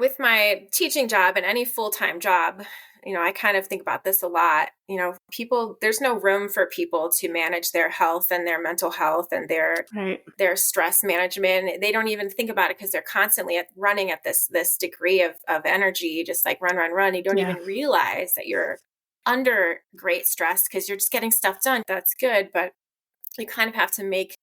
with my teaching job and any full-time job, I kind of think about this a lot. There's no room for people to manage their health and their mental health and their stress management. They don't even think about it because they're constantly running at this degree of energy, just like run. You don't even realize that you're under great stress because you're just getting stuff done. That's good, but you kind of have to make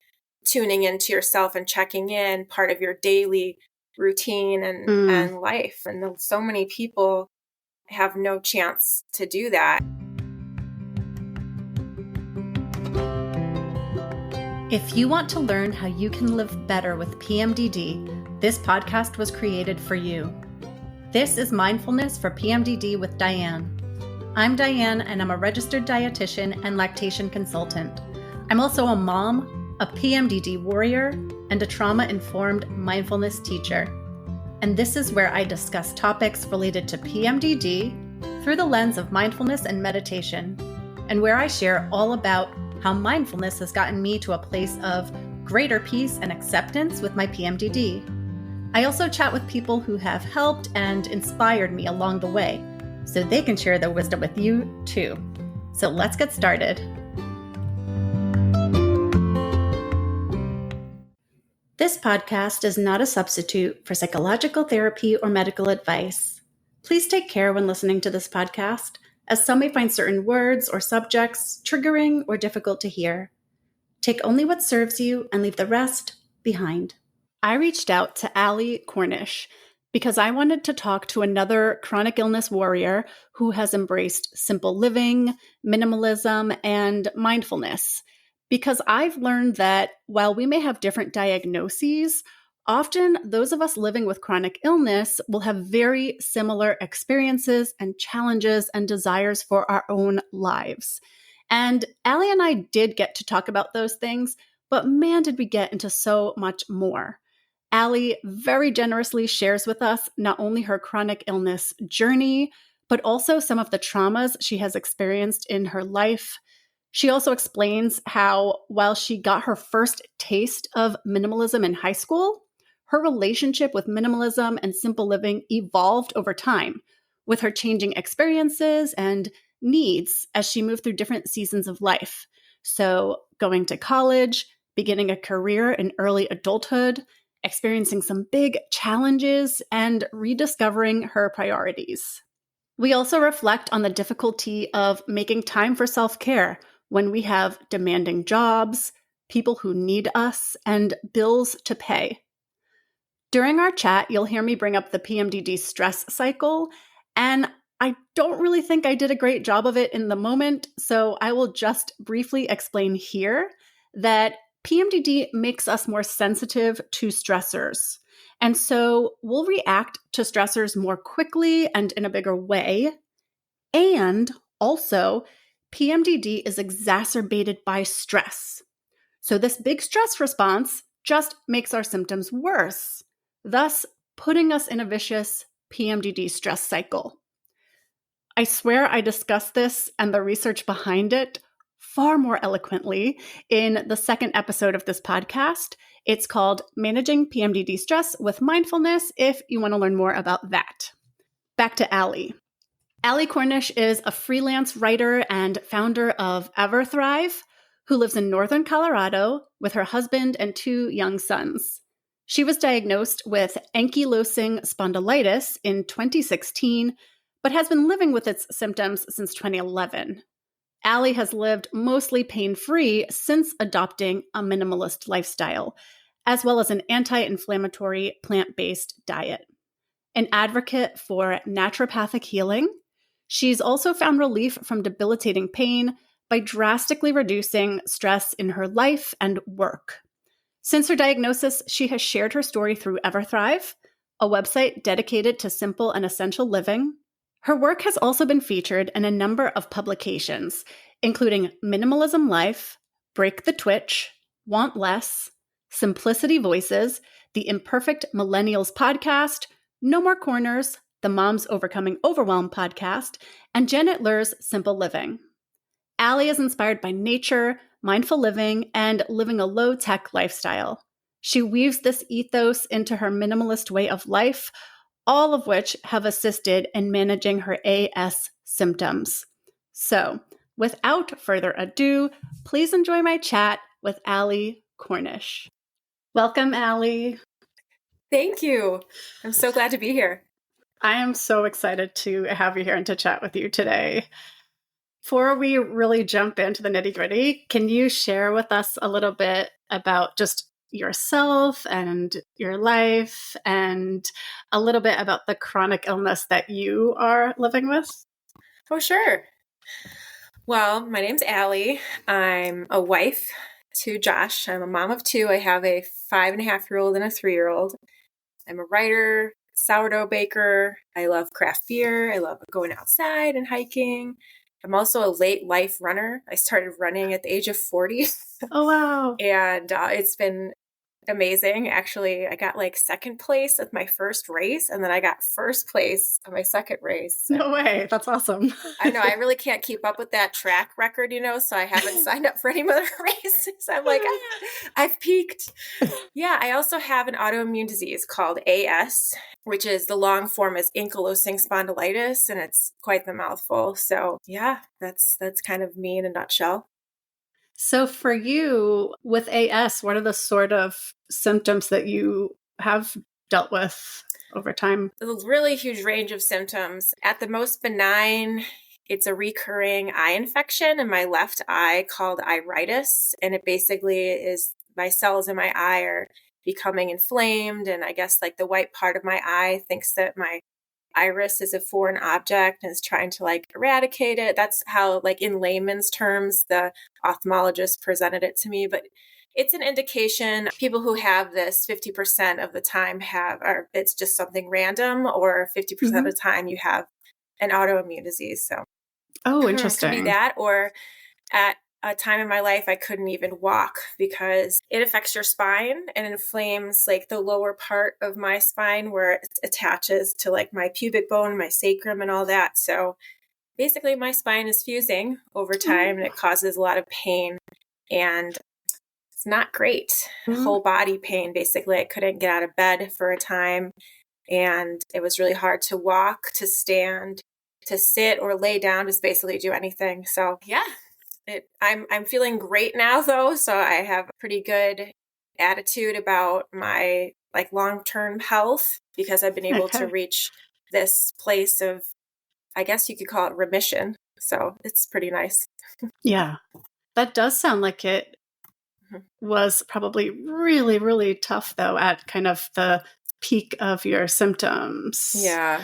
tuning into yourself and checking in part of your daily routine and life. And so many people have no chance to do that. If you want to learn how you can live better with PMDD, this podcast was created for you. This is Mindfulness for PMDD with Diane. I'm Diane, and I'm a registered dietitian and lactation consultant. I'm also a mom, a PMDD warrior, and a trauma-informed mindfulness teacher. And this is where I discuss topics related to PMDD through the lens of mindfulness and meditation, and where I share all about how mindfulness has gotten me to a place of greater peace and acceptance with my PMDD. I also chat with people who have helped and inspired me along the way, so they can share their wisdom with you too. So let's get started. This podcast is not a substitute for psychological therapy or medical advice. Please take care when listening to this podcast, as some may find certain words or subjects triggering or difficult to hear. Take only what serves you and leave the rest behind. I reached out to Ali Cornish because I wanted to talk to another chronic illness warrior who has embraced simple living, minimalism, and mindfulness. Because I've learned that while we may have different diagnoses, often those of us living with chronic illness will have very similar experiences and challenges and desires for our own lives. And Ali and I did get to talk about those things, but man, did we get into so much more. Ali very generously shares with us not only her chronic illness journey, but also some of the traumas she has experienced in her life. She also explains how, while she got her first taste of minimalism in high school, her relationship with minimalism and simple living evolved over time, with her changing experiences and needs as she moved through different seasons of life. So going to college, beginning a career in early adulthood, experiencing some big challenges, and rediscovering her priorities. We also reflect on the difficulty of making time for self-care when we have demanding jobs, people who need us, and bills to pay. During our chat, you'll hear me bring up the PMDD stress cycle, and I don't really think I did a great job of it in the moment, so I will just briefly explain here that PMDD makes us more sensitive to stressors. And so we'll react to stressors more quickly and in a bigger way. And also, PMDD is exacerbated by stress. So this big stress response just makes our symptoms worse, thus putting us in a vicious PMDD stress cycle. I swear I discussed this and the research behind it far more eloquently in the second episode of this podcast. It's called Managing PMDD Stress with Mindfulness, if you want to learn more about that. Back to Ali. Ali Cornish is a freelance writer and founder of EverThrive, who lives in northern Colorado with her husband and 2 young sons. She was diagnosed with ankylosing spondylitis in 2016, but has been living with its symptoms since 2011. Ali has lived mostly pain-free since adopting a minimalist lifestyle, as well as an anti-inflammatory plant-based diet. An advocate for naturopathic healing, she's also found relief from debilitating pain by drastically reducing stress in her life and work. Since her diagnosis, she has shared her story through EverThrive, a website dedicated to simple and essential living. Her work has also been featured in a number of publications, including Minimalism Life, Break the Twitch, Want Less, Simplicity Voices, The Imperfect Millennials Podcast, No More Corners, the Moms Overcoming Overwhelm podcast, and Janet Lehr's Simple Living. Ali is inspired by nature, mindful living, and living a low-tech lifestyle. She weaves this ethos into her minimalist way of life, all of which have assisted in managing her AS symptoms. So, without further ado, please enjoy my chat with Ali Cornish. Welcome, Ali. Thank you. I'm so glad to be here. I am so excited to have you here and to chat with you today. Before we really jump into the nitty-gritty, can you share with us a little bit about just yourself and your life and a little bit about the chronic illness that you are living with? Oh, sure. Well, my name's Ali. I'm a wife to Josh. I'm a mom of two. I have a 5.5-year-old and a 3-year-old. I'm a writer, sourdough baker. I love craft beer. I love going outside and hiking. I'm also a late life runner. I started running at the age of 40. Oh, wow. And it's been amazing. Actually, I got like second place at my first race, and then I got first place on my second race. No way. That's awesome. I know. I really can't keep up with that track record, so I haven't signed up for any other races. I'm like, I've peaked. Yeah, I also have an autoimmune disease called AS, which is the long form is ankylosing spondylitis, and it's quite the mouthful. So yeah, that's kind of me in a nutshell. So for you with AS, what are the sort of symptoms that you have dealt with over time? There's a really huge range of symptoms. At the most benign, it's a recurring eye infection in my left eye called iritis. And it basically is my cells in my eye are becoming inflamed. And I guess like the white part of my eye thinks that my iris is a foreign object and is trying to like eradicate it. That's how, like in layman's terms, the ophthalmologist presented it to me. But it's an indication people who have this 50% of the time or it's just something random, or 50% of the time you have an autoimmune disease. So interesting. It could be that, or at a time in my life, I couldn't even walk because it affects your spine and inflames like the lower part of my spine where it attaches to like my pubic bone, my sacrum and all that. So basically my spine is fusing over time and it causes a lot of pain and it's not great. Whole body pain. Basically, I couldn't get out of bed for a time and it was really hard to walk, to stand, to sit or lay down, just basically do anything. So yeah. I'm feeling great now though, so I have a pretty good attitude about my like long-term health because I've been able to reach this place of, I guess you could call it remission. So it's pretty nice. Yeah, that does sound like it was probably really, really tough though at kind of the peak of your symptoms. Yeah.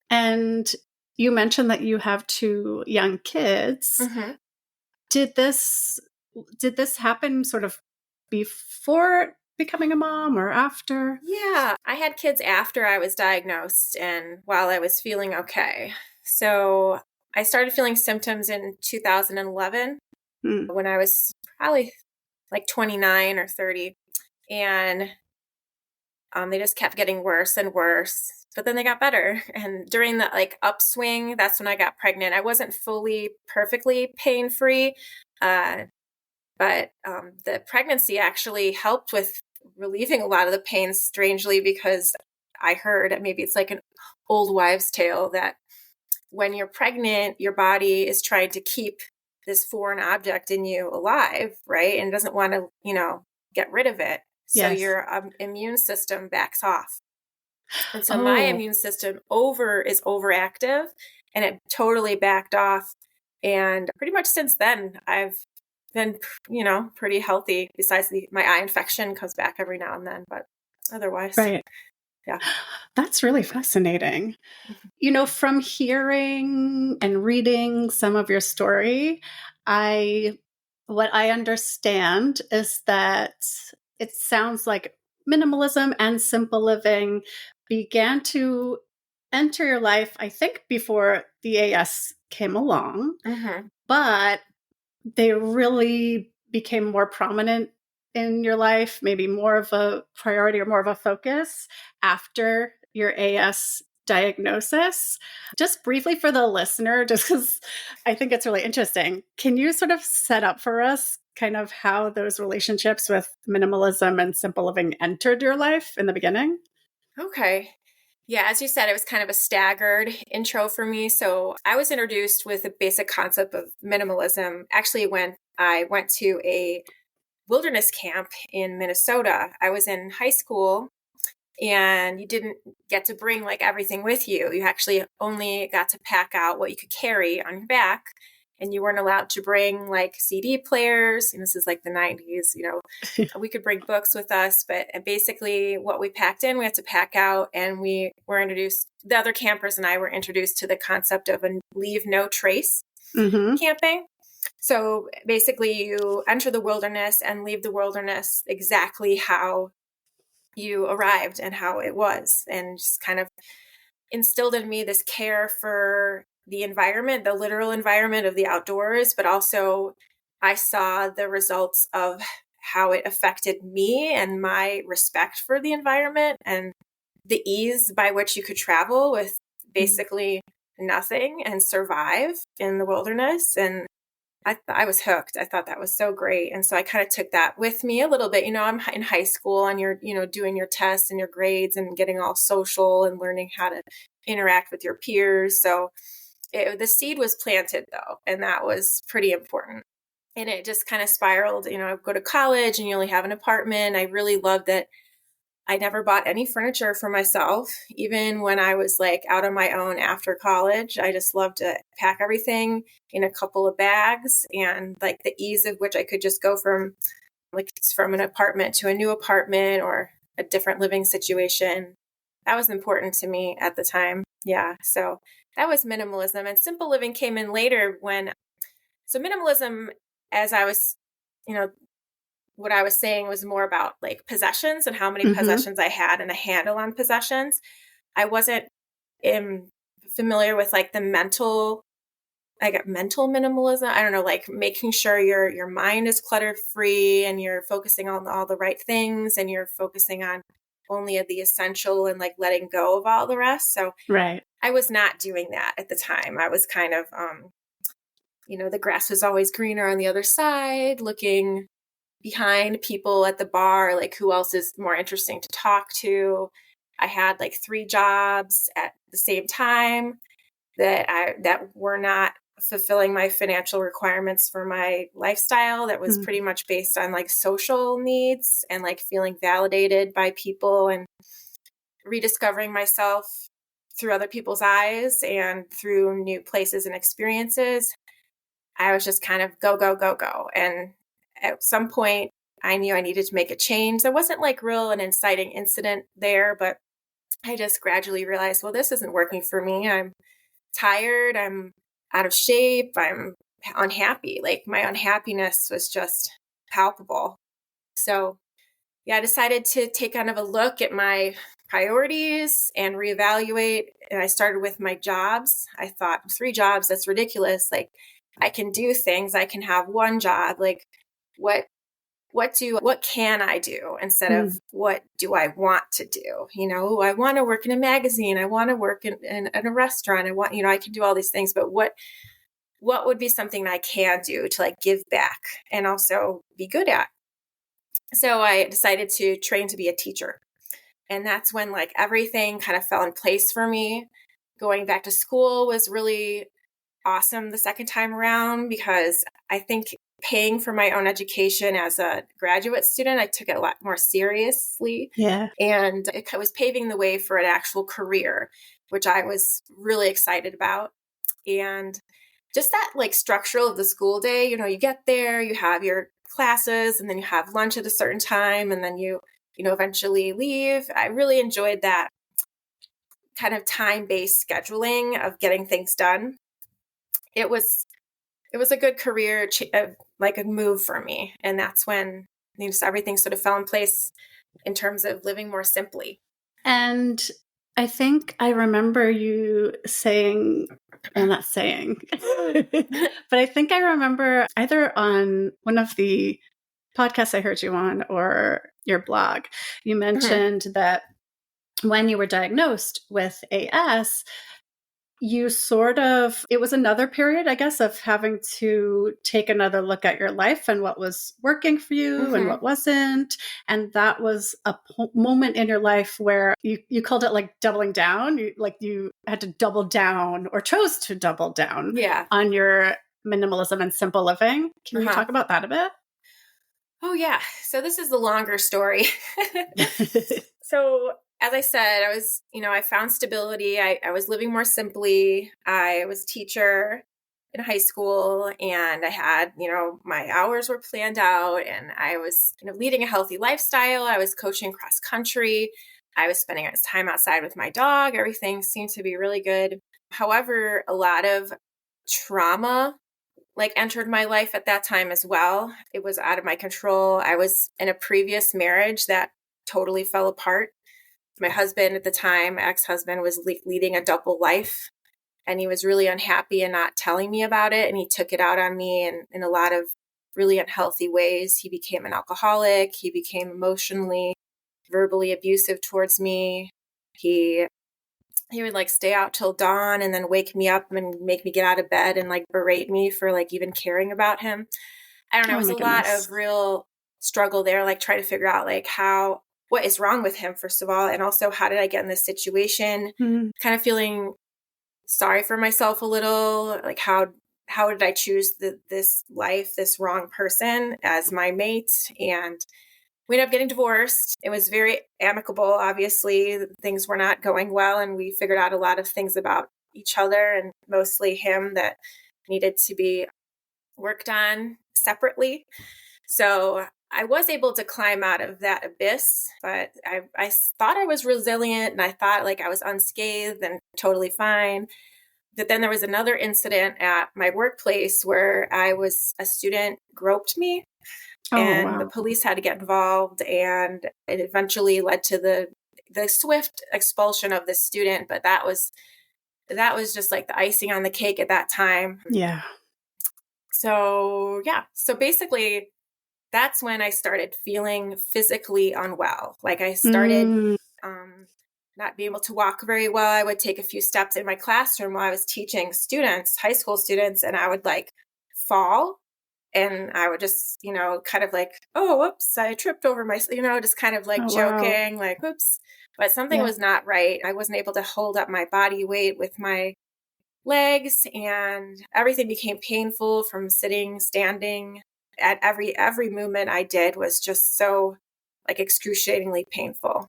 And you mentioned that you have 2 young kids. Did this happen sort of before becoming a mom or after? Yeah, I had kids after I was diagnosed and while I was feeling okay. So I started feeling symptoms in 2011 when I was probably like 29 or 30. And they just kept getting worse and worse. But then they got better. And during that like upswing, that's when I got pregnant. I wasn't fully perfectly pain-free, but the pregnancy actually helped with relieving a lot of the pain, strangely, because I heard, maybe it's like an old wives' tale, that when you're pregnant, your body is trying to keep this foreign object in you alive, right? And doesn't want to, get rid of it. So your immune system backs off. And so my immune system is overactive and it totally backed off. And pretty much since then, I've been, pretty healthy besides my eye infection comes back every now and then, but otherwise. Right. Yeah. That's really fascinating. From hearing and reading some of your story, what I understand is that it sounds like minimalism and simple living began to enter your life, I think, before the AS came along, but they really became more prominent in your life, maybe more of a priority or more of a focus after your AS diagnosis. Just briefly for the listener, just because I think it's really interesting, can you sort of set up for us kind of how those relationships with minimalism and simple living entered your life in the beginning? Okay. Yeah, as you said, it was kind of a staggered intro for me. So I was introduced with the basic concept of minimalism actually when I went to a wilderness camp in Minnesota. I was in high school and you didn't get to bring like everything with you. You actually only got to pack out what you could carry on your back. And you weren't allowed to bring like CD players. And this is like the 90s, we could bring books with us. But basically, what we packed in, we had to pack out. And we were introduced, the other campers and I were introduced to the concept of a leave no trace camping. So basically, you enter the wilderness and leave the wilderness exactly how you arrived and how it was, and just kind of instilled in me this care for the environment, the literal environment of the outdoors, but also I saw the results of how it affected me and my respect for the environment and the ease by which you could travel with basically nothing and survive in the wilderness. And I was hooked. I thought that was so great. And so I kind of took that with me a little bit. I'm in high school and you're, doing your tests and your grades and getting all social and learning how to interact with your peers. So the seed was planted though, and that was pretty important. And it just kind of spiraled, I go to college and you only have an apartment. I really loved that I never bought any furniture for myself, even when I was like out on my own after college. I just loved to pack everything in a couple of bags, and like the ease of which I could just go from an apartment to a new apartment or a different living situation. That was important to me at the time. Yeah. So that was minimalism, and simple living came in later so minimalism, as I was, what I was saying was more about like possessions and how many possessions I had and a handle on possessions. I wasn't familiar with like the mental minimalism. I don't know, like making sure your mind is clutter free and you're focusing on all the right things and you're focusing on only the essential and like letting go of all the rest. So right. I was not doing that at the time. I was kind of, the grass was always greener on the other side, looking behind people at the bar, like who else is more interesting to talk to. I had like 3 jobs at the same time that were not fulfilling my financial requirements for my lifestyle. That was pretty much based on like social needs and like feeling validated by people and rediscovering myself through other people's eyes and through new places and experiences. I was just kind of go, go, go, go. And at some point, I knew I needed to make a change. There wasn't like an inciting incident there, but I just gradually realized, well, this isn't working for me. I'm tired. I'm out of shape. I'm unhappy. Like my unhappiness was just palpable. So yeah, I decided to take kind of a look at my priorities and reevaluate. And I started with my jobs. I thought 3 jobs, that's ridiculous. Like I can do things. I can have one job. Like what can I do instead of what do I want to do? I want to work in a magazine. I want to work in a restaurant. I want, I can do all these things, but what would be something that I can do to like give back and also be good at? So I decided to train to be a teacher. And that's when like everything kind of fell in place for me. Going back to school was really awesome the second time around because I think paying for my own education as a graduate student, I took it a lot more seriously. Yeah. And it was paving the way for an actual career, which I was really excited about. And just that like structure of the school day, you get there, you have your classes, and then you have lunch at a certain time, and then you eventually leave. I really enjoyed that kind of time-based scheduling of getting things done. It was a good career, like a move for me. And that's when everything sort of fell in place in terms of living more simply. And I think I remember you saying, well, not saying, but I think I remember either on one of the podcasts I heard you on or your blog, you mentioned that when you were diagnosed with AS, it was another period, I guess, of having to take another look at your life and what was working for you and what wasn't. And that was a moment in your life where you called it like doubling down. You had to double down or chose to double down on your minimalism and simple living. Can you talk about that a bit? Oh, yeah. So this is the longer story. So as I said, I found stability. I was living more simply. I was a teacher in high school, and I had, my hours were planned out, and I was, leading a healthy lifestyle. I was coaching cross country. I was spending time outside with my dog. Everything seemed to be really good. However, a lot of trauma entered my life at that time as well. It was out of my control. I was in a previous marriage that totally fell apart. My husband at the time, ex-husband, was leading a double life, and he was really unhappy and not telling me about it. And he took it out on me in a lot of really unhealthy ways. He became an alcoholic. He became emotionally, verbally abusive towards me. He would stay out till dawn and then wake me up and make me get out of bed and berate me for even caring about him. I don't know. It was a lot of real struggle there, trying to figure out what is wrong with him, first of all, and also how did I get in this situation? Kind of feeling sorry for myself a little, how did I choose this life, this wrong person as my mate? And we ended up getting divorced. It was very amicable. Obviously, things were not going well, and we figured out a lot of things about each other, and mostly him, that needed to be worked on separately. So I was able to climb out of that abyss, but I thought I was resilient, and I thought I was unscathed and totally fine. But then there was another incident at my workplace where a student groped me. The police had to get involved, and it eventually led to the swift expulsion of this student. But that was just the icing on the cake at that time. Yeah. So basically that's when I started feeling physically unwell. I started not being able to walk very well. I would take a few steps in my classroom while I was teaching students, high school students, and I would fall. And I would just, kind of oh, whoops, I tripped over just kind of joking, whoops. But something was not right. I wasn't able to hold up my body weight with my legs, and everything became painful from sitting, standing. At every movement I did was just so excruciatingly painful.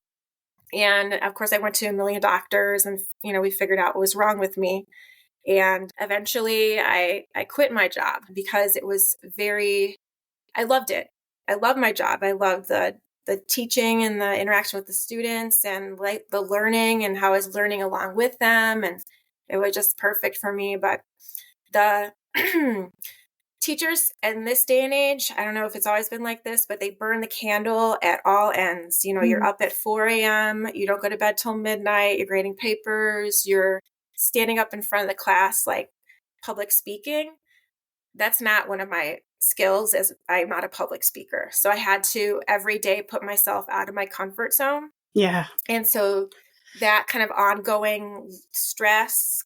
And of course I went to a million doctors, and, we figured out what was wrong with me. And eventually I quit my job because it was I loved it. I loved my job. I loved the teaching and the interaction with the students, and the learning, and how I was learning along with them. And it was just perfect for me. But the teachers in this day and age, I don't know if it's always been like this, but they burn the candle at all ends. You're up at 4 a.m. You don't go to bed till midnight. You're grading papers. You're standing up in front of the class, public speaking. That's not one of my skills, as I'm not a public speaker. So I had to every day put myself out of my comfort zone. Yeah. And so that kind of ongoing stress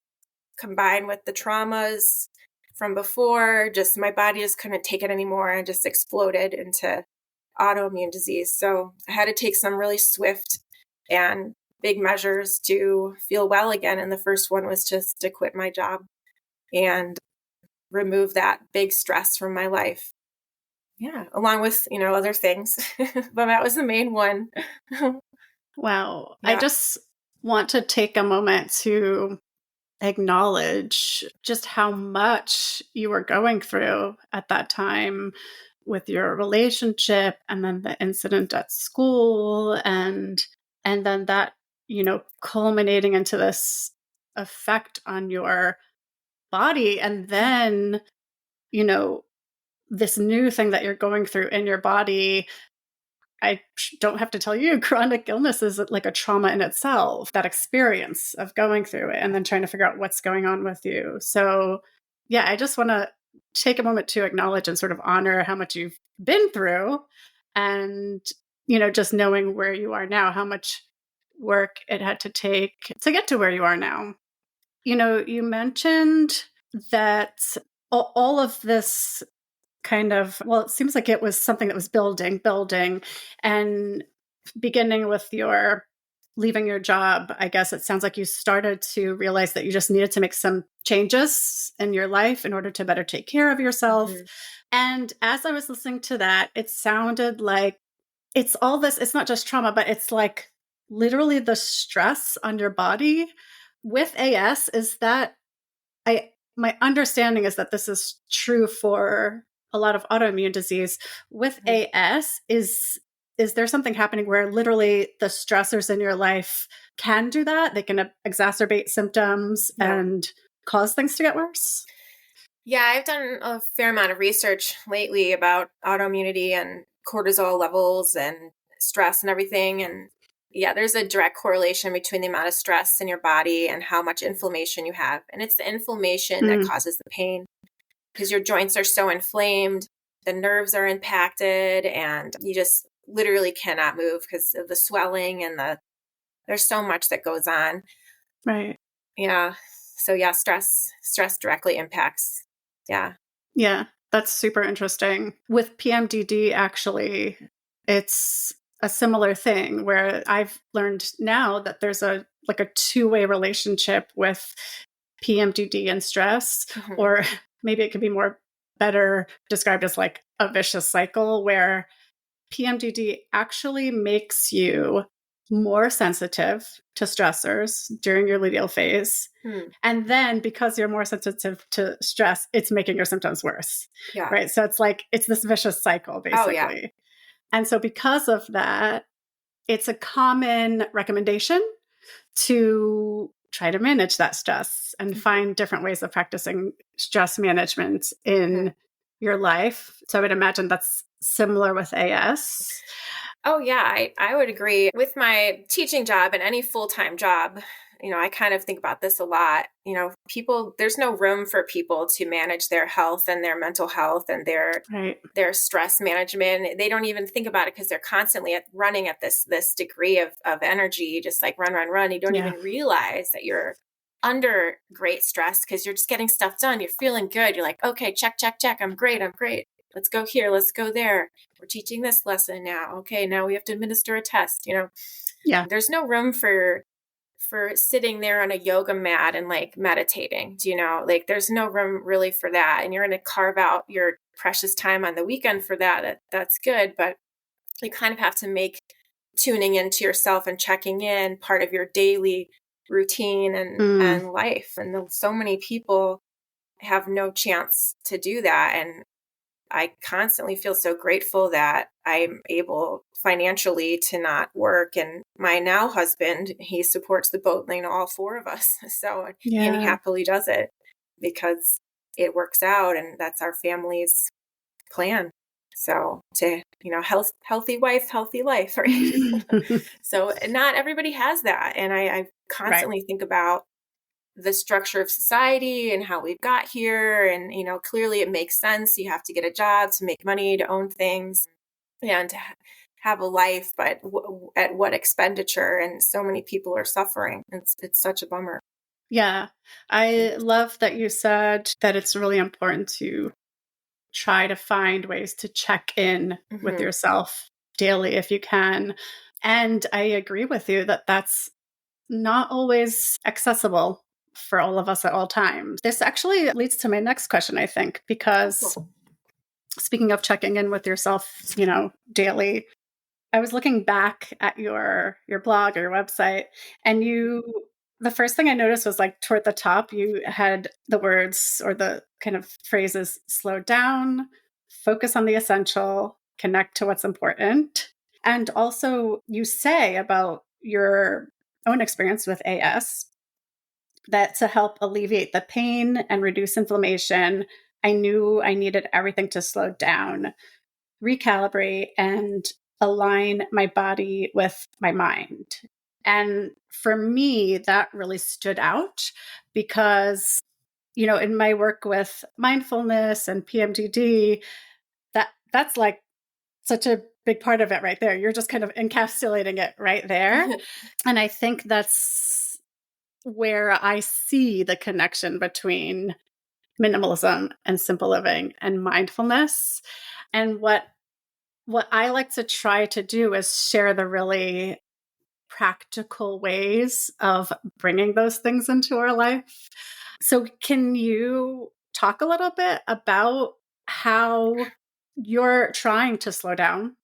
combined with the traumas from before, just my body just couldn't take it anymore and just exploded into autoimmune disease. So I had to take some really swift and big measures to feel well again. And the first one was just to quit my job and remove that big stress from my life. Yeah, along with, other things. But that was the main one. Wow. Yeah. I just want to take a moment to acknowledge just how much you were going through at that time with your relationship, and then the incident at school, and then that, culminating into this effect on your body, and then, this new thing that you're going through in your body. I don't have to tell you, chronic illness is like a trauma in itself, that experience of going through it and then trying to figure out what's going on with you. So yeah, I just want to take a moment to acknowledge and sort of honor how much you've been through, and, just knowing where you are now, how much work it had to take to get to where you are now. You mentioned that all of this kind of, well, it seems like it was something that was building, and beginning with your leaving your job. I guess it sounds like you started to realize that you just needed to make some changes in your life in order to better take care of yourself. Mm-hmm. And as I was listening to that, it sounded like it's all this, it's not just trauma, but it's like literally the stress on your body with AS. Is that my understanding is that this is true for a lot of autoimmune disease. With mm-hmm. AS, is there something happening where literally the stressors in your life can do that? They can exacerbate symptoms and cause things to get worse? Yeah, I've done a fair amount of research lately about autoimmunity and cortisol levels and stress and everything. And yeah, there's a direct correlation between the amount of stress in your body and how much inflammation you have. And it's the inflammation that causes the pain, because your joints are so inflamed, the nerves are impacted, and you just literally cannot move because of the swelling and there's so much that goes on. Right. Yeah. So yeah, stress directly impacts. Yeah. Yeah. That's super interesting. With PMDD, actually, it's a similar thing where I've learned now that there's a two-way relationship with PMDD and stress, mm-hmm. or maybe it could be better described as like a vicious cycle where PMDD actually makes you more sensitive to stressors during your luteal phase. And then because you're more sensitive to stress, it's making your symptoms worse. Yeah. Right. So it's this vicious cycle, basically. Oh, yeah. And so because of that, it's a common recommendation to try to manage that stress and mm-hmm. find different ways of practicing stress management in mm-hmm. your life. So I would imagine that's similar with AS. Oh, yeah, I would agree. With my teaching job and any full-time job, I kind of think about this a lot. There's no room for people to manage their health and their mental health and their stress management. They don't even think about it because they're constantly running at this degree of energy, just like run. You don't even realize that you're under great stress because you're just getting stuff done. You're feeling good. You're like, okay, check. I'm great. Let's go here. Let's go there. We're teaching this lesson now. Okay, now we have to administer a test. Yeah. There's no room for sitting there on a yoga mat and like meditating. There's no room really for that. And you're going to carve out your precious time on the weekend for that. That's good, but you kind of have to make tuning into yourself and checking in part of your daily routine and life. And so many people have no chance to do that. And I constantly feel so grateful that I'm able financially to not work. And my now husband, he supports the boat, all four of us. So, and he happily does it because it works out, and that's our family's plan. So healthy wife, healthy life, right? So not everybody has that. And I constantly think about the structure of society and how we've got here. And, clearly it makes sense. You have to get a job to make money, to own things and to have a life, but at what expenditure? And so many people are suffering. It's such a bummer. Yeah. I love that you said that it's really important to try to find ways to check in mm-hmm. with yourself daily if you can. And I agree with you that that's not always accessible for all of us at all times. This actually leads to my next question, I think, because speaking of checking in with yourself, daily, I was looking back at your blog or your website, and the first thing I noticed was like toward the top, you had the words or the kind of phrases: slow down, focus on the essential, connect to what's important. And also you say about your own experience with AS, that to help alleviate the pain and reduce inflammation, I knew I needed everything to slow down, recalibrate, and align my body with my mind. And for me, that really stood out because, in my work with mindfulness and PMDD, that's like such a big part of it right there. You're just kind of encapsulating it right there. And I think that's where I see the connection between minimalism and simple living and mindfulness. And what I like to try to do is share the really practical ways of bringing those things into our life. So can you talk a little bit about how you're trying to slow down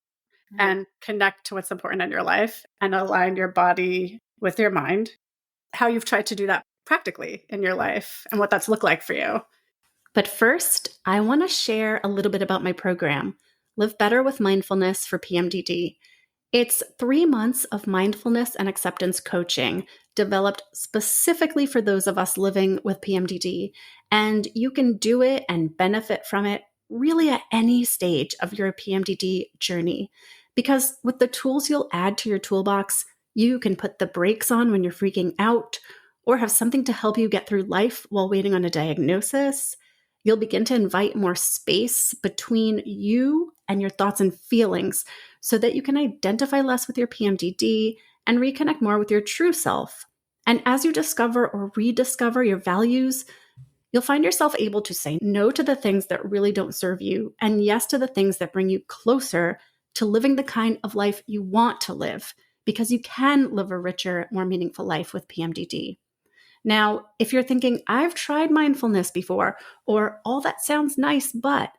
and connect to what's important in your life and align your body with your mind? How you've tried to do that practically in your life and what that's looked like for you. But first, I want to share a little bit about my program, Live Better with Mindfulness for PMDD. It's 3 months of mindfulness and acceptance coaching developed specifically for those of us living with PMDD. And you can do it and benefit from it really at any stage of your PMDD journey. Because with the tools you'll add to your toolbox, you can put the brakes on when you're freaking out or have something to help you get through life while waiting on a diagnosis. You'll begin to invite more space between you and your thoughts and feelings so that you can identify less with your PMDD and reconnect more with your true self. And as you discover or rediscover your values, you'll find yourself able to say no to the things that really don't serve you and yes to the things that bring you closer to living the kind of life you want to live, because you can live a richer, more meaningful life with PMDD. Now, if you're thinking, I've tried mindfulness before, or all that sounds nice, but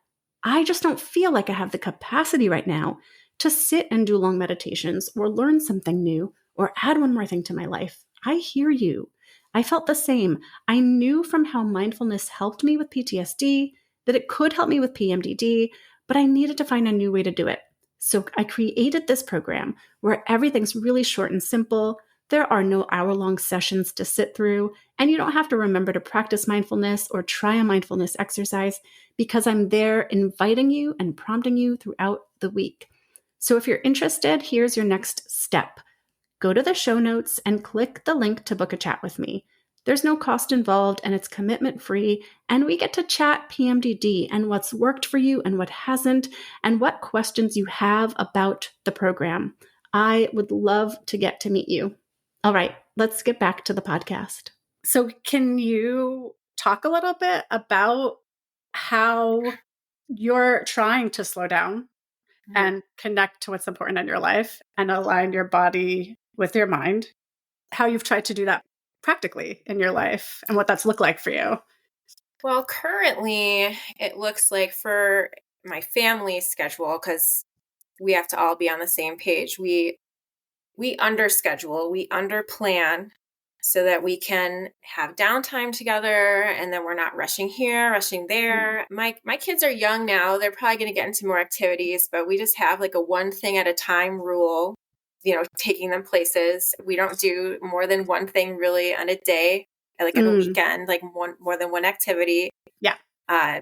I just don't feel like I have the capacity right now to sit and do long meditations or learn something new or add one more thing to my life, I hear you. I felt the same. I knew from how mindfulness helped me with PTSD that it could help me with PMDD, but I needed to find a new way to do it. So I created this program where everything's really short and simple. There are no hour-long sessions to sit through, and you don't have to remember to practice mindfulness or try a mindfulness exercise because I'm there inviting you and prompting you throughout the week. So if you're interested, here's your next step. Go to the show notes and click the link to book a chat with me. There's no cost involved and it's commitment-free, and we get to chat PMDD and what's worked for you and what hasn't, and what questions you have about the program. I would love to get to meet you. All right, let's get back to the podcast. So can you talk a little bit about how you're trying to slow down and connect to what's important in your life and align your body with your mind? How you've tried to do that practically in your life and what that's looked like for you? Well, currently it looks like for my family schedule, because we have to all be on the same page, we underschedule, we underplan so that we can have downtime together, and then we're not rushing here, rushing there. My kids are young now. They're probably going to get into more activities, but we just have like a one thing at a time rule, taking them places. We don't do more than one thing really on a day, like on a weekend, like more than one activity. Yeah. I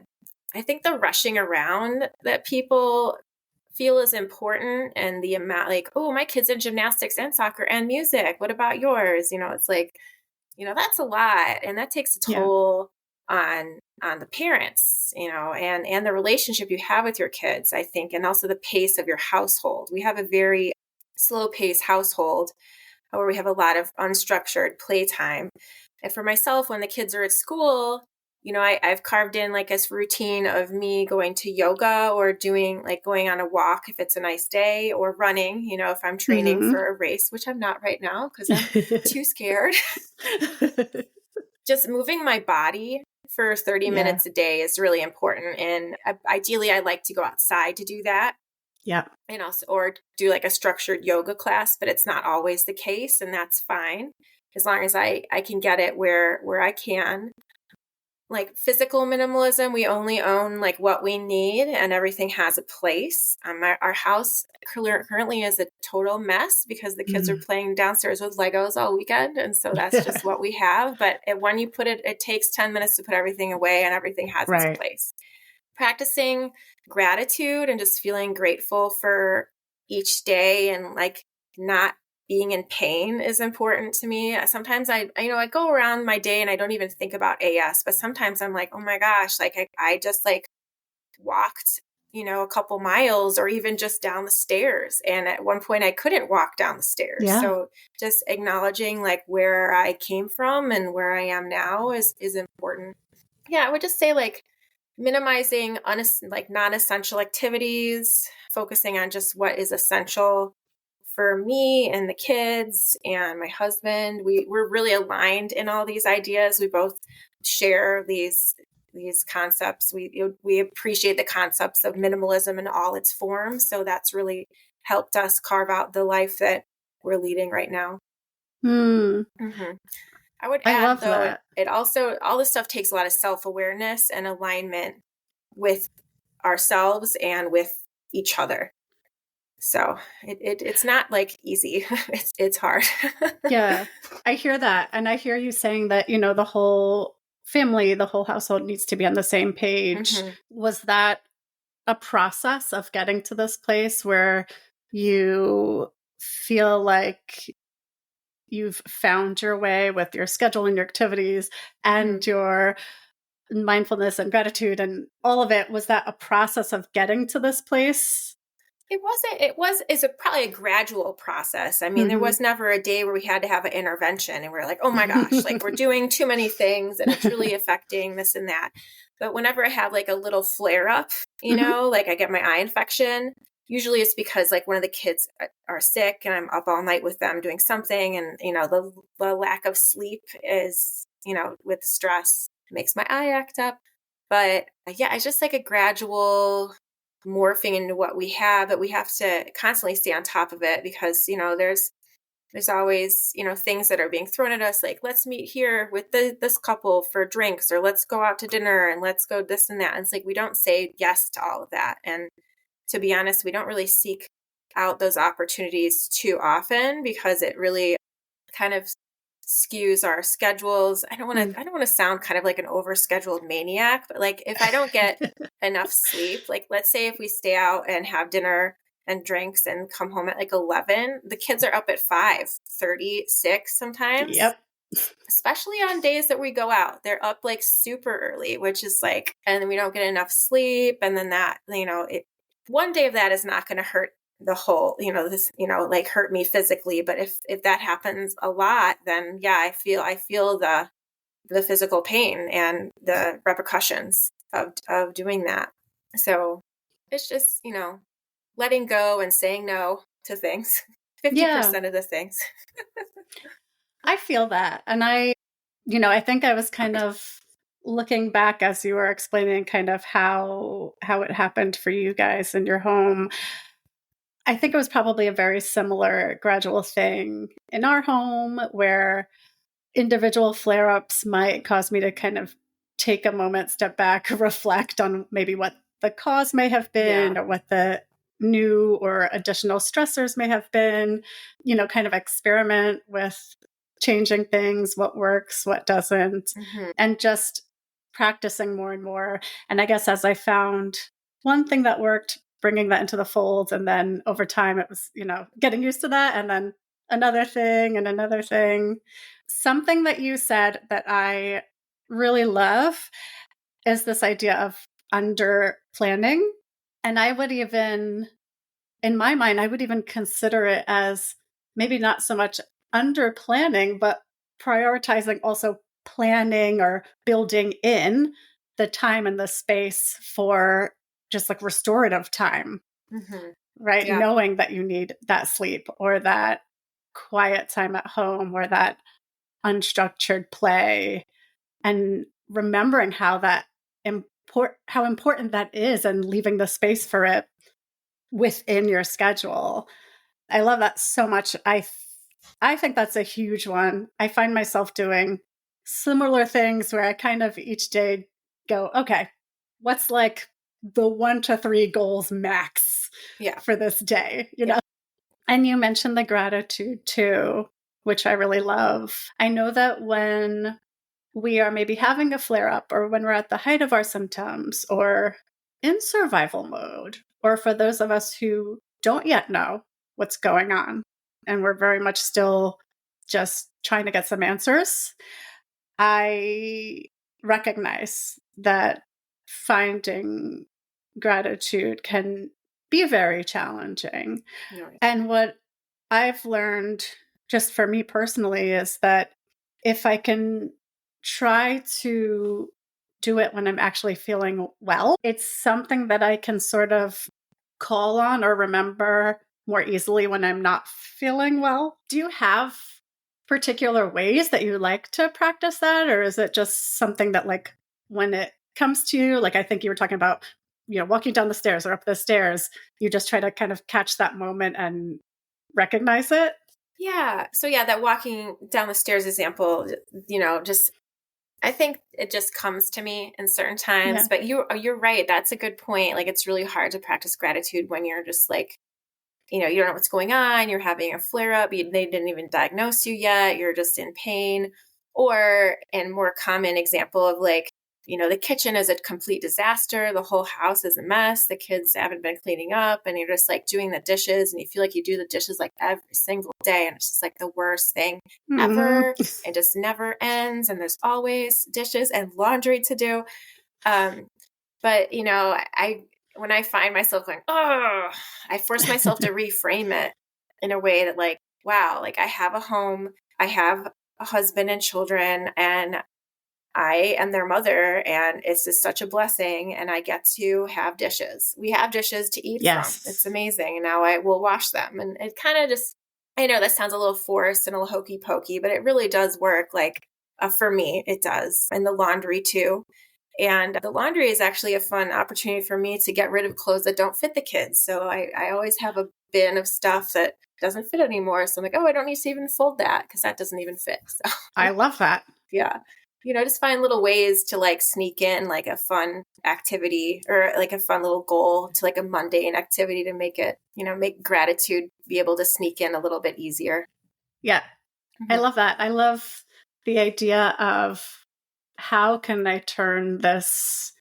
think the rushing around that people feel is important, and the amount, like, oh, my kid's in gymnastics and soccer and music, what about yours? It's like, that's a lot, and that takes a toll on the parents, and the relationship you have with your kids, I think, and also the pace of your household. We have a very slow pace household where we have a lot of unstructured playtime. And for myself, when the kids are at school, I've carved in like this routine of me going to yoga or going on a walk if it's a nice day, or running, if I'm training for a race, which I'm not right now because I'm too scared. Just moving my body for 30 minutes a day is really important. And ideally, I like to go outside to do that. Yeah. And also, or do like a structured yoga class, but it's not always the case, and that's fine. As long as I can get it where I can. Like physical minimalism, we only own like what we need, and everything has a place. Our house currently is a total mess because the kids are playing downstairs with Legos all weekend. And so that's just what we have. But when you put it takes 10 minutes to put everything away, and everything has its place. Practicing gratitude and just feeling grateful for each day, and like not being in pain is important to me. Sometimes I go around my day and I don't even think about AS, but sometimes I'm like, oh my gosh, like I just like walked a couple miles or even just down the stairs. And at one point I couldn't walk down the stairs. Yeah. So just acknowledging like where I came from and where I am now is important. Yeah, I would just say like minimizing non-essential activities, focusing on just what is essential for me and the kids and my husband. We're really aligned in all these ideas. We both share these concepts. We appreciate the concepts of minimalism in all its forms. So that's really helped us carve out the life that we're leading right now. Mm-hmm. I would add, though, it also, all this stuff takes a lot of self-awareness and alignment with ourselves and with each other. So it's not like easy. It's hard. Yeah, I hear that. And I hear you saying that, the whole family, the whole household needs to be on the same page. Mm-hmm. Was that a process of getting to this place where you feel like you've found your way with your schedule and your activities and mm-hmm. your mindfulness and gratitude and all of it? Was that a process of getting to this place? It wasn't. It's probably a gradual process. I mean, mm-hmm. there was never a day where we had to have an intervention and we're like, oh my gosh, like we're doing too many things and it's really affecting this and that. But whenever I have like a little flare up, mm-hmm. like I get my eye infection, usually it's because like one of the kids are sick and I'm up all night with them doing something. And, the lack of sleep is, with stress makes my eye act up. But yeah, it's just like a gradual morphing into what we have, but we have to constantly stay on top of it because, there's always, things that are being thrown at us, like, let's meet here with this couple for drinks, or let's go out to dinner and let's go this and that. And it's like, we don't say yes to all of that. And to be honest, we don't really seek out those opportunities too often because it really kind of skews our schedules. I don't want to sound kind of like an overscheduled maniac, but like if I don't get enough sleep, like let's say if we stay out and have dinner and drinks and come home at like 11, the kids are up at 5:30, 6 sometimes. Yep. Especially on days that we go out, they're up like super early, which is like, and we don't get enough sleep. And then that, one day of that is not going to hurt the whole, like hurt me physically. But if that happens a lot, then yeah, I feel the physical pain and the repercussions of doing that. So it's just, letting go and saying no to things, 50% of the things. I feel that. And I think I was kind of looking back as you were explaining kind of how it happened for you guys in your home. I think it was probably a very similar gradual thing in our home where individual flare-ups might cause me to kind of take a moment, step back, reflect on maybe what the cause may have been or what the new or additional stressors may have been, kind of experiment with changing things, what works, what doesn't, mm-hmm. and just practicing more and more. And I guess as I found one thing that worked, bringing that into the fold. And then over time, it was, getting used to that. And then another thing and another thing. Something that you said that I really love is this idea of under planning. And I would even, in my mind, I would even consider it as maybe not so much under planning, but prioritizing also planning or building in the time and the space for just like restorative time, mm-hmm. right? Yeah. Knowing that you need that sleep or that quiet time at home or that unstructured play, and remembering how important that is and leaving the space for it within your schedule. I love that so much. I think that's a huge one. I find myself doing similar things where I kind of each day go, okay, what's like the 1 to 3 goals max for this day, you know? And you mentioned the gratitude too, which I really love. I know that when we are maybe having a flare up or when we're at the height of our symptoms or in survival mode, or for those of us who don't yet know what's going on and we're very much still just trying to get some answers, I recognize that finding gratitude can be very challenging. Right. And what I've learned just for me personally is that if I can try to do it when I'm actually feeling well, it's something that I can sort of call on or remember more easily when I'm not feeling well. Do you have particular ways that you like to practice that? Or is it just something that, like, when it comes to you, like I think you were talking about, walking down the stairs or up the stairs, you just try to kind of catch that moment and recognize it? Yeah. So yeah, that walking down the stairs example, just I think it just comes to me in certain times. Yeah. But you're right. That's a good point. Like, it's really hard to practice gratitude when you're just like, you don't know what's going on. You're having a flare up. They didn't even diagnose you yet. You're just in pain. Or, and more common example of like, the kitchen is a complete disaster. The whole house is a mess. The kids haven't been cleaning up, and you're just like doing the dishes, and you feel like you do the dishes like every single day. And it's just like the worst thing ever. It just never ends. And there's always dishes and laundry to do. But, when I find myself going, oh, I force myself to reframe it in a way that, like, wow, like, I have a home, I have a husband and children, and I am their mother, and it's just such a blessing, and I get to have dishes. We have dishes to eat from. It's amazing. And now I will wash them. And it kind of just, I know that sounds a little forced and a little hokey pokey, but it really does work. Like, for me, it does. And the laundry too. And the laundry is actually a fun opportunity for me to get rid of clothes that don't fit the kids. So I always have a bin of stuff that doesn't fit anymore. So I'm like, oh, I don't need to even fold that because that doesn't even fit. So I love that. Yeah. Just find little ways to like sneak in like a fun activity or like a fun little goal to like a mundane activity to make it, make gratitude be able to sneak in a little bit easier. Yeah. I love that. I love the idea of how can I turn this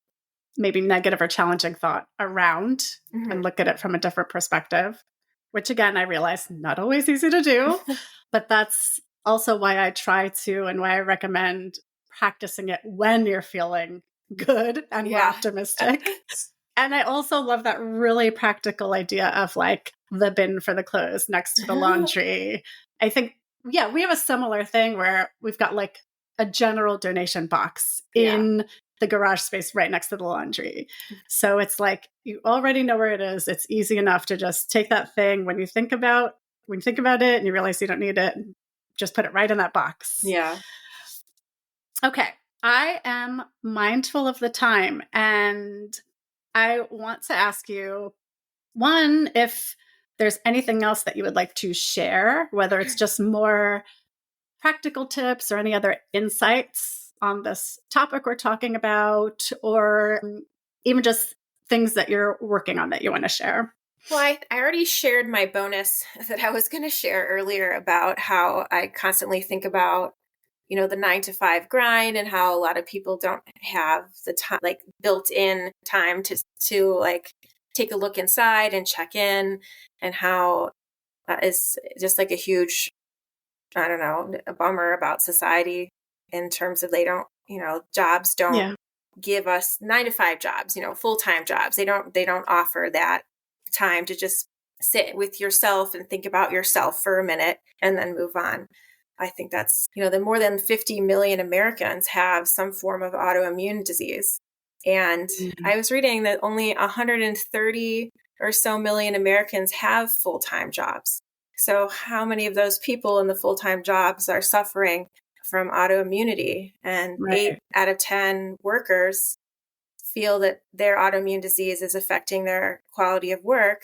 maybe negative or challenging thought around and look at it from a different perspective, which again, I realize not always easy to do, but that's also why I try to and why I recommend practicing it when you're feeling good and more optimistic. And I also love that really practical idea of like the bin for the clothes next to the laundry. I think, we have a similar thing where we've got like a general donation box in the garage space right next to the laundry. So it's like, you already know where it is. It's easy enough to just take that thing when you think about it and you realize you don't need it, just put it right in that box. Yeah. Okay. I am mindful of the time, and I want to ask you, one, if there's anything else that you would like to share, whether it's just more practical tips or any other insights on this topic we're talking about, or even just things that you're working on that you want to share. Well, I already shared my bonus that I was going to share earlier about how I constantly think about, the 9-to-5 grind and how a lot of people don't have the time, like built in time to like take a look inside and check in, and how is just like a huge, I don't know, a bummer about society in terms of they don't, jobs don't give us 9-to-5 jobs, full-time jobs. They don't offer that time to just sit with yourself and think about yourself for a minute and then move on. I think that's, the more than 50 million Americans have some form of autoimmune disease. And I was reading that only 130 or so million Americans have full-time jobs. So how many of those people in the full-time jobs are suffering from autoimmunity? And 8 out of 10 workers feel that their autoimmune disease is affecting their quality of work,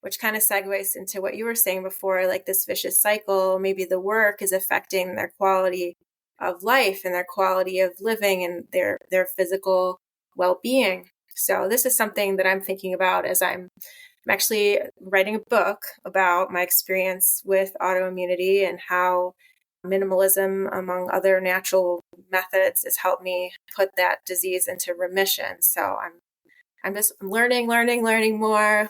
which kind of segues into what you were saying before, like this vicious cycle. Maybe the work is affecting their quality of life and their quality of living and their physical well-being. So this is something that I'm thinking about as I'm actually writing a book about my experience with autoimmunity and how minimalism, among other natural methods, has helped me put that disease into remission. So I'm just learning more,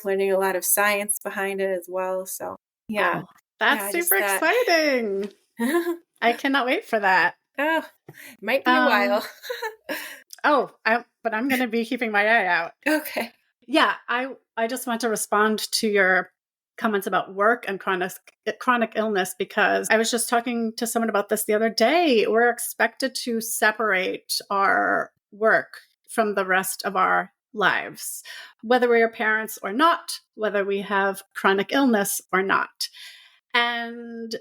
learning a lot of science behind it as well. So yeah. Oh, that's super exciting. I cannot wait for that. Oh, might be a while. But I'm going to be keeping my eye out. Okay. Yeah, I just want to respond to your comments about work and chronic illness, because I was just talking to someone about this the other day. We're expected to separate our work from the rest of our lives, whether we are parents or not, whether we have chronic illness or not. And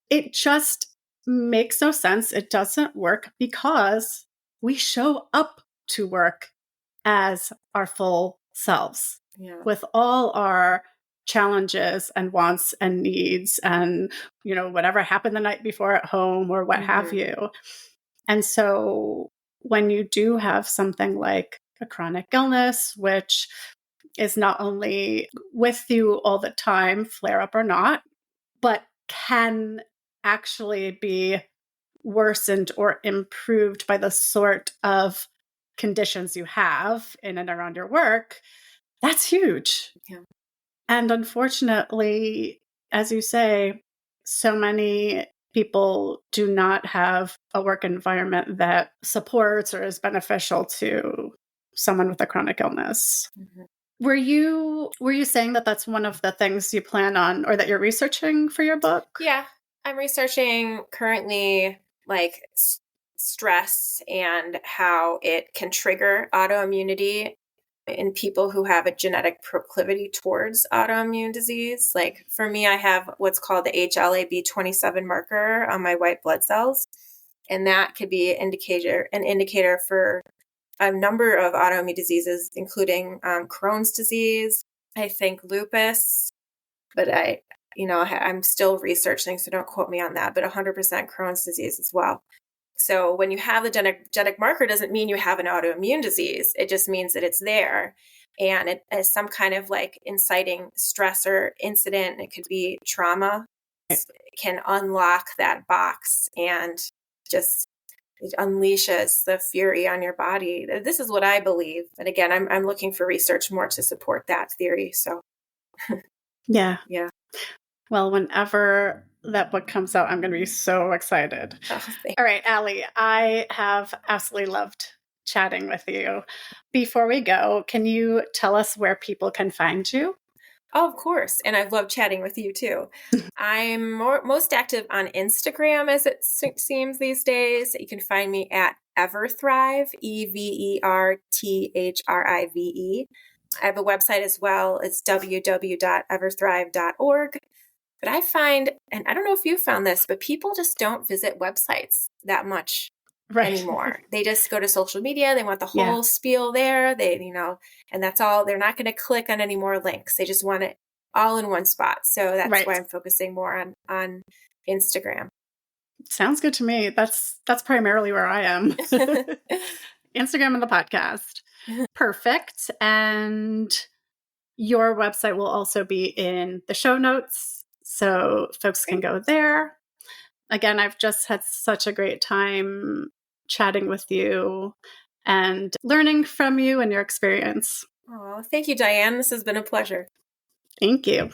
it just makes no sense. It doesn't work because we show up to work as our full selves with all our challenges and wants and needs and, whatever happened the night before at home or what have you. And so when you do have something like a chronic illness, which is not only with you all the time, flare up or not, but can actually be worsened or improved by the sort of conditions you have in and around your work, that's huge. Yeah. And unfortunately, as you say, so many people do not have a work environment that supports or is beneficial to someone with a chronic illness. Mm-hmm. Were you saying that that's one of the things you plan on or that you're researching for your book? Yeah, I'm researching currently like stress and how it can trigger autoimmunity in people who have a genetic proclivity towards autoimmune disease. Like for me, I have what's called the HLA-B27 marker on my white blood cells, and that could be an indicator for a number of autoimmune diseases, including Crohn's disease, I think lupus, but I'm still researching, so don't quote me on that, but 100% Crohn's disease as well. So when you have the genetic marker, doesn't mean you have an autoimmune disease. It just means that it's there. And it is some kind of like inciting stress or incident. It could be trauma. It can unlock that box and just it unleashes the fury on your body. This is what I believe. And again, I'm looking for research more to support that theory. So yeah. Yeah. Well, whenever that book comes out, I'm going to be so excited. All right, Ali, I have absolutely loved chatting with you. Before we go, can you tell us where people can find you? Oh, of course. And I've loved chatting with you too. I'm most active on Instagram, as it seems these days. You can find me at Everthrive, EVERTHRIVE. I have a website as well. It's www.everthrive.org. But I find, and I don't know if you found this, but people just don't visit websites that much anymore. They just go to social media. They want the whole spiel there. And that's all. They're not going to click on any more links. They just want it all in one spot. So that's why I'm focusing more on Instagram. Sounds good to me. That's primarily where I am. Instagram and the podcast. Perfect. And your website will also be in the show notes, so folks can go there. Again, I've just had such a great time chatting with you and learning from you and your experience. Oh, thank you, Diane. This has been a pleasure. Thank you.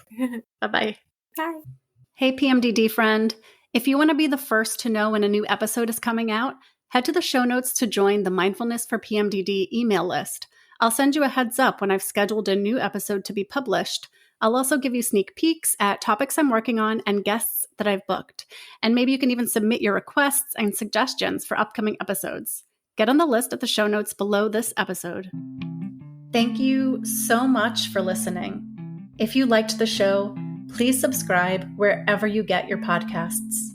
Bye-bye. Bye. Hey, PMDD friend. If you want to be the first to know when a new episode is coming out, head to the show notes to join the Mindfulness for PMDD email list. I'll send you a heads up when I've scheduled a new episode to be published. I'll also give you sneak peeks at topics I'm working on and guests that I've booked. And maybe you can even submit your requests and suggestions for upcoming episodes. Get on the list at the show notes below this episode. Thank you so much for listening. If you liked the show, please subscribe wherever you get your podcasts.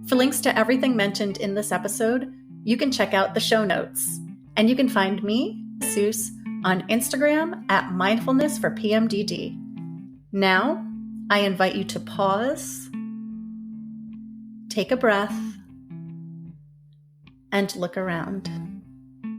For links to everything mentioned in this episode, you can check out the show notes. And you can find me, Seuss, on Instagram at Mindfulness for PMDD. Now, I invite you to pause, take a breath, and look around.